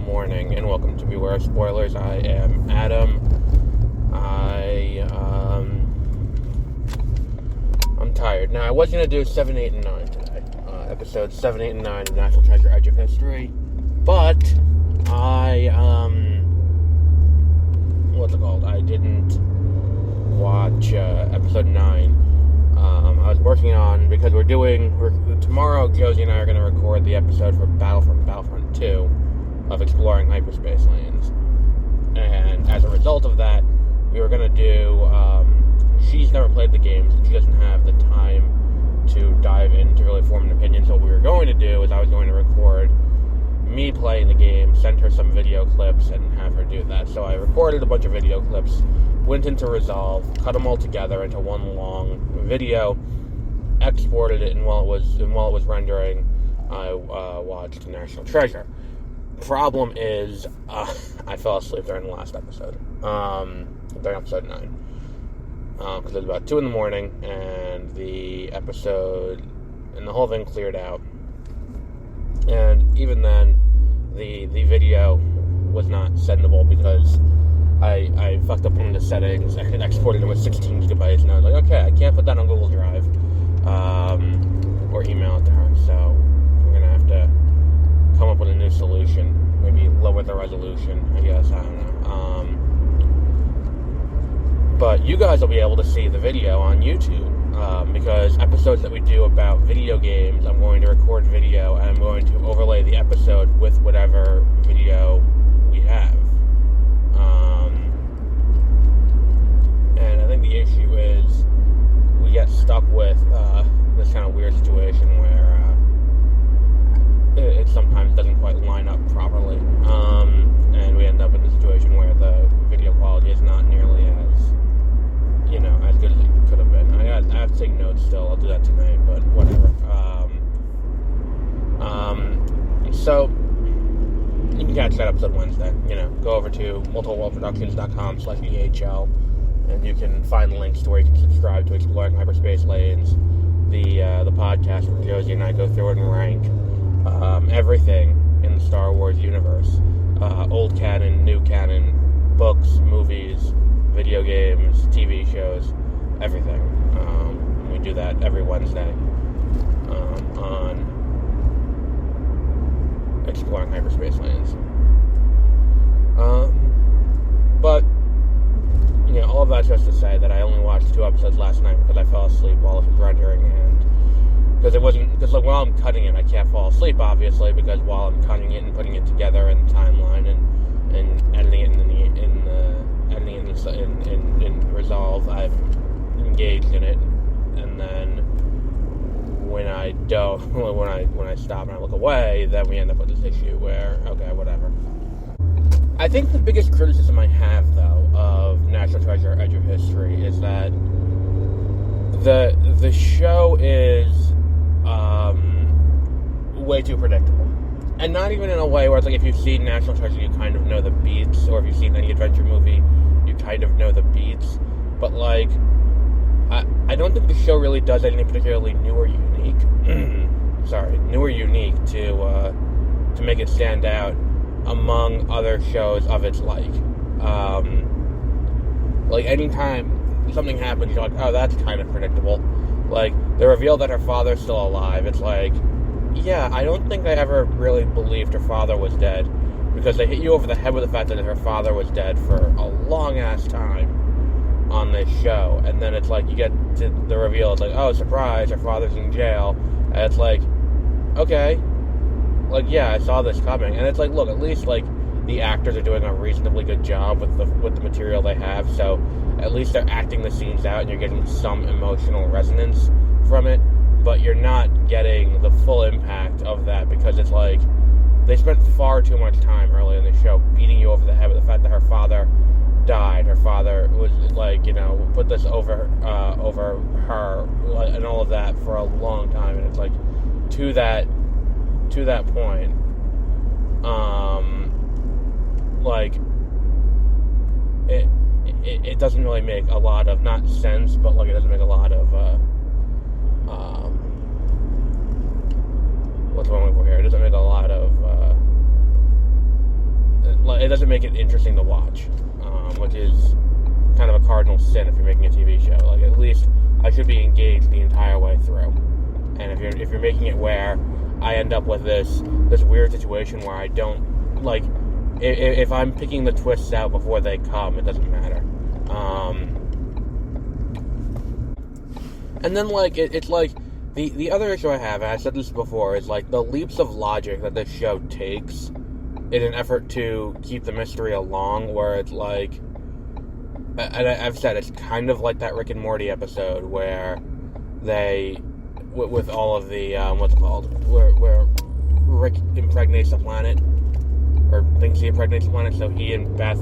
morning, and welcome to Beware of Spoilers. I am Adam. I'm tired. Now, I was going to do 7, 8, and 9 today. Episodes 7, 8, and 9 of National Treasure: Edge of History. But, I didn't watch episode 9. I was working on, because tomorrow Josie and I are going to record the episode for Battlefront 2 of Exploring Hyperspace Lanes. And as a result of that, we were going to do, she's never played the games, and she doesn't have the time to dive in to really form an opinion. So what we were going to do is I was going to record me playing the game, send her some video clips, and have her do that. So I recorded a bunch of video clips, went into Resolve, cut them all together into one long video, exported it, and while it was rendering, I watched National Treasure. Problem is, I fell asleep during the last episode, during episode 9, because it was about 2 in the morning, and the episode, and the whole thing cleared out, and even then, the video was not sendable, because I fucked up one of the settings. I had exported it with 16 gigabytes, and I was like, okay, I can't put that on Google Drive, or email it to her, so we're gonna have to come up with a new solution, maybe lower the resolution, I guess, I don't know. But you guys will be able to see the video on YouTube, because episodes that we do about video games, I'm going to record video, and I'm going to overlay the episode with whatever video we have. And I think the issue is we get stuck with this kind of weird situation where it sometimes doesn't quite line up properly, and we end up in a situation where the video quality is not nearly as good as it could have been. I have to take notes still. I'll do that tonight, but whatever. So you can catch that episode Wednesday. Go over to multipleworldproductions.com/EHL, and you can find links to where you can subscribe to Exploring Hyperspace Lanes, the podcast where Josie and I go through and rank everything in the Star Wars universe, old canon, new canon, books, movies, video games, TV shows, everything. We do that every Wednesday on Exploring Hyperspace Lanes. But all of that's just to say that I only watched 2 episodes last night because I fell asleep while it was rendering, and because while I'm cutting it, I can't fall asleep, obviously, because while I'm cutting it and putting it together in the timeline and editing it in Resolve, I'm engaged in it, and then when I stop and I look away, then we end up with this issue where, okay, whatever. I think the biggest criticism I have, though, of National Treasure: Edge of History is that the show is way too predictable. And not even in a way where it's like if you've seen National Treasure, you kind of know the beats, or if you've seen any adventure movie, you kind of know the beats. But, I don't think the show really does anything particularly new or unique. To make it stand out among other shows of its like. Anytime something happens, you're like, oh, that's kind of predictable. The reveal that her father's still alive, it's like, yeah, I don't think I ever really believed her father was dead, because they hit you over the head with the fact that her father was dead for a long-ass time on this show, and then it's like, you get to the reveal, it's like, oh, surprise, her father's in jail, and it's like, okay, yeah, I saw this coming, and it's like, look, at least, the actors are doing a reasonably good job with the material they have, so at least they're acting the scenes out, and you're getting some emotional resonance from it, but you're not getting the full impact of that, because it's like, they spent far too much time early in the show beating you over the head with the fact that her father died. Her father was, put this over her, and all of that for a long time, and it's like, to that point, it doesn't really make a lot of, not sense, but it doesn't make a lot of what's wrong with here? It doesn't make a lot of doesn't make it interesting to watch, which is kind of a cardinal sin if you're making a TV show. Like, at least I should be engaged the entire way through. And if you're making it where I end up with this weird situation where I don't, like, if I'm picking the twists out before they come, it doesn't matter. And then, like, it's like, the other issue I have, and I said this before, is, like, the leaps of logic that this show takes in an effort to keep the mystery along, where it's like, and I've said, it's kind of like that Rick and Morty episode where they, with all of the, what's it called, where Rick impregnates the planet, or thinks he impregnates the planet, so he and Beth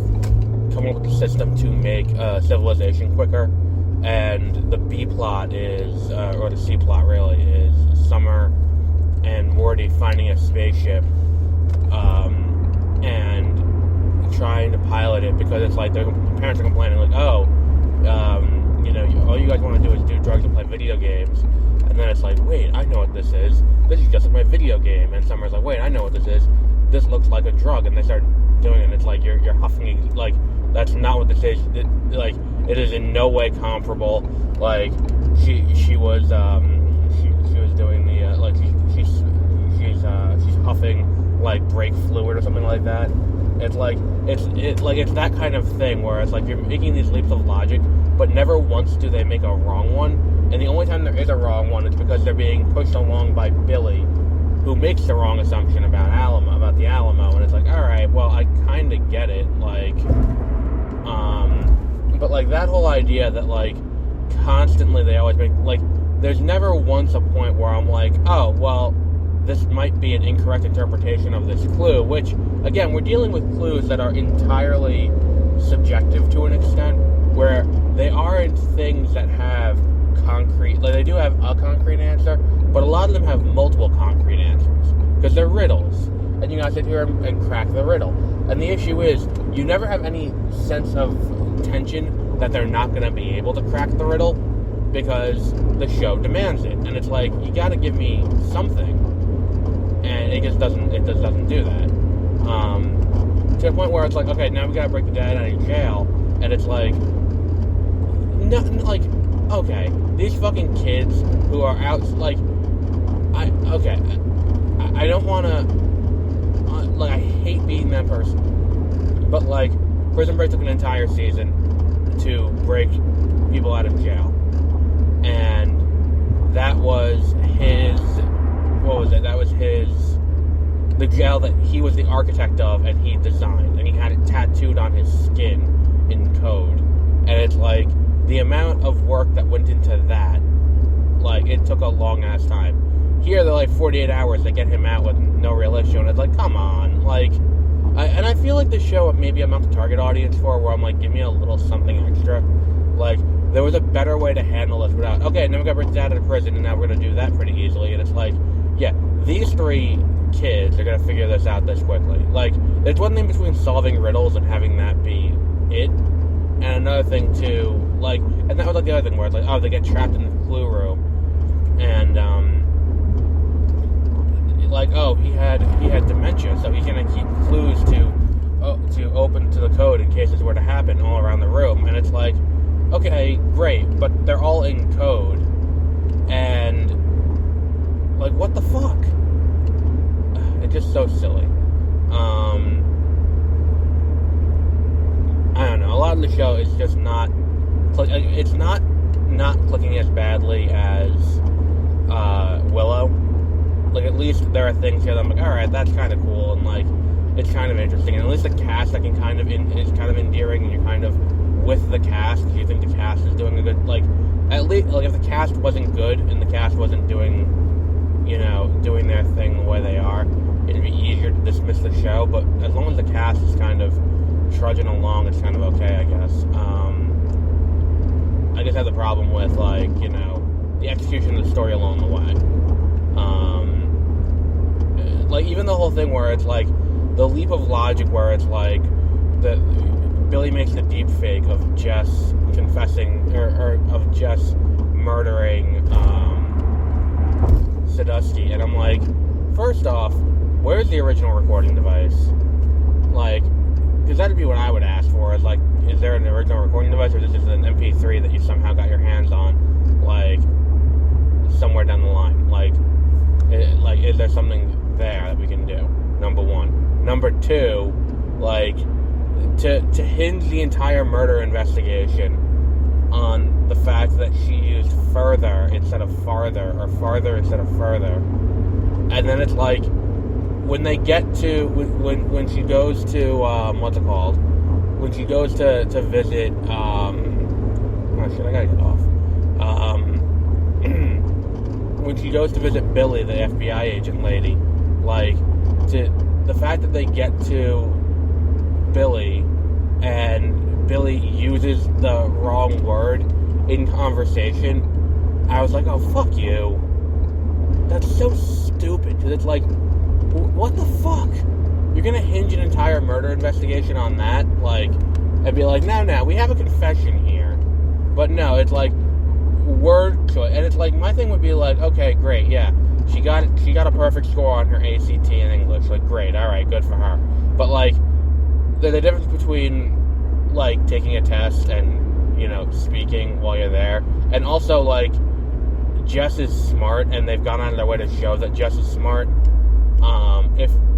come up with a system to make civilization quicker, and the B plot is, or the C plot really, is Summer and Morty finding a spaceship, and trying to pilot it, because it's like, their parents are complaining, like, oh, you know, all you guys want to do is do drugs and play video games. And then it's like, wait, I know what this is. This is just like my video game. And Summer's like, wait, I know what this is. This looks like a drug. And they start doing it, and it's like, you're huffing, like, that's not what this is. It is in no way comparable. Like, she was doing the, like, she's huffing, like, brake fluid or something like that. It's like, it's that kind of thing where it's like, you're making these leaps of logic, but never once do they make a wrong one. And the only time there is a wrong one is because they're being pushed along by Billy, who makes the wrong assumption about the Alamo, and it's like, alright, well, I kind of get it, like, but, like, that whole idea that, like, constantly they always make, like, there's never once a point where I'm like, oh, well, this might be an incorrect interpretation of this clue, which, again, we're dealing with clues that are entirely subjective to an extent, where they aren't things that have concrete, like, they do have a concrete answer, but a lot of them have multiple concrete answers, because they're riddles, and you gotta sit here and crack the riddle. And the issue is, you never have any sense of tension that they're not gonna be able to crack the riddle, because the show demands it, and it's like, you gotta give me something, and it just doesn't do that. To a point where it's like, okay, now we gotta break the dad out of jail, and it's like, no, like, okay, these fucking kids who are out, like, I don't wanna, like, I hate being that person, but, like, Prison Break took an entire season to break people out of jail, and that was his, what was it, that was the jail that he was the architect of, and he designed, and he had it tattooed on his skin in code, and it's like, the amount of work that went into that, like, it took a long-ass time. Here, they're like 48 hours to get him out with no real issue, and it's like, come on, like, and I feel like the show, maybe I'm not the target audience for, where I'm like, give me a little something extra. Like, there was a better way to handle this without, okay, now we got Rick out of prison, and now we're going to do that pretty easily, and it's like, yeah, these three kids are going to figure this out this quickly. Like, there's one thing between solving riddles and having that be it, and another thing, too, like, and that was like the other thing where it's like, oh, they get trapped in the clue room, and, like, oh, he had dementia, so he's gonna keep clues to open to the code in case this were to happen all around the room, and it's like, okay, great, but they're all in code, and, like, what the fuck? It's just so silly. I don't know, a lot of the show is just not, it's not clicking as badly as, Willow. Like, at least there are things here that I'm like, alright, that's kind of cool, and, like, it's kind of interesting, and at least the cast is kind of endearing, and you're kind of with the cast, because you think the cast is doing a good, like, at least, like, if the cast wasn't good, and the cast wasn't doing their thing the way they are, it'd be easier to dismiss the show, but as long as the cast is kind of trudging along, it's kind of okay, I guess. I just have the problem with, like, the execution of the story along the way. Like, even the whole thing where it's, like, the leap of logic where it's, like, Billy makes the deep fake of Jess confessing, or of Jess murdering, Sadusky, and I'm like, first off, where's the original recording device? Like, that'd be what I would ask for. Is like, is there an original recording device, or is it just an MP3 that you somehow got your hands on, like somewhere down the line? Like, is there something there that we can do? Number one. Number two, like, to hinge the entire murder investigation on the fact that she used further instead of farther, or farther instead of further, and then it's like, when they get to, when she goes to, what's it called? When she goes to visit, oh shit, I gotta get off. When she goes to visit Billy, the FBI agent lady, like, the fact that they get to Billy, and Billy uses the wrong word in conversation, I was like, oh, fuck you. That's so stupid, because it's like, what the fuck? You're gonna hinge an entire murder investigation on that? Like, and be like, no, we have a confession here. But no, it's like, word choice. And it's like, my thing would be like, okay, great, yeah. She got a perfect score on her ACT in English. Like, great, alright, good for her. But, like, there's a difference between, like, taking a test and, you know, speaking while you're there. And also, like, Jess is smart, and they've gone out of their way to show that Jess is smart.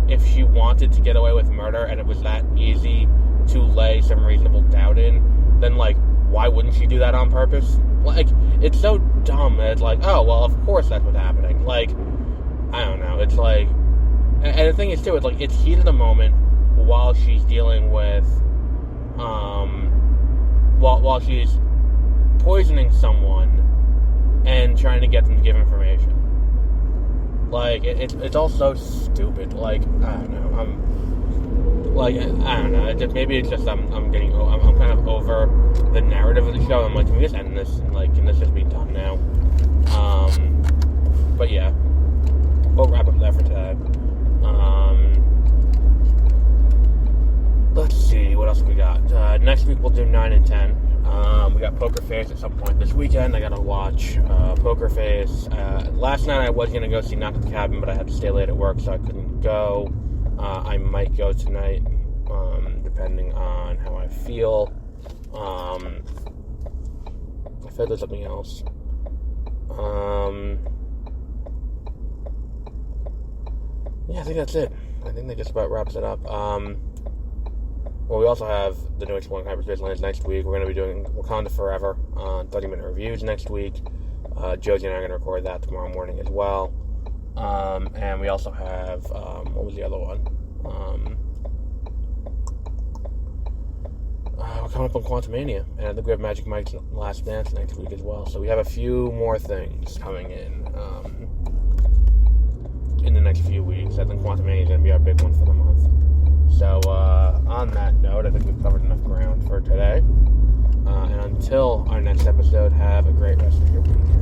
If she wanted to get away with murder and it was that easy to lay some reasonable doubt in, then, like, why wouldn't she do that on purpose? Like, it's so dumb that it's like, oh, well, of course that's what's happening. Like, I don't know. It's like, and the thing is, too, it's like, it's heat of the moment while she's dealing with, while she's poisoning someone and trying to get them to give information. Like, it's all so stupid. Like, I don't know. I don't know. Maybe it's just I'm kind of over the narrative of the show. I'm like, can we just end this? Like, can this just be done now? But yeah, we'll wrap up there for today. Let's see, what else we got? Next week we'll do 9 and 10. We got Poker Face at some point this weekend. I gotta watch Poker Face. Last night I was gonna go see Knock at the Cabin, but I had to stay late at work, so I couldn't go. I might go tonight, depending on how I feel. I feel there's something else. Yeah, I think that's it. I think that just about wraps it up. Well, we also have the new Exploring Hyperspace Lands next week. We're going to be doing Wakanda Forever on 30-minute reviews next week. Josie and I are going to record that tomorrow morning as well. And we also have, what was the other one? We're coming up on Quantumania, and I think we have Magic Mike's Last Dance next week as well. So we have a few more things coming in the next few weeks. I think Quantumania is going to be our big one for the month. So, on that note, I think we've covered enough ground for today. And until our next episode, have a great rest of your week.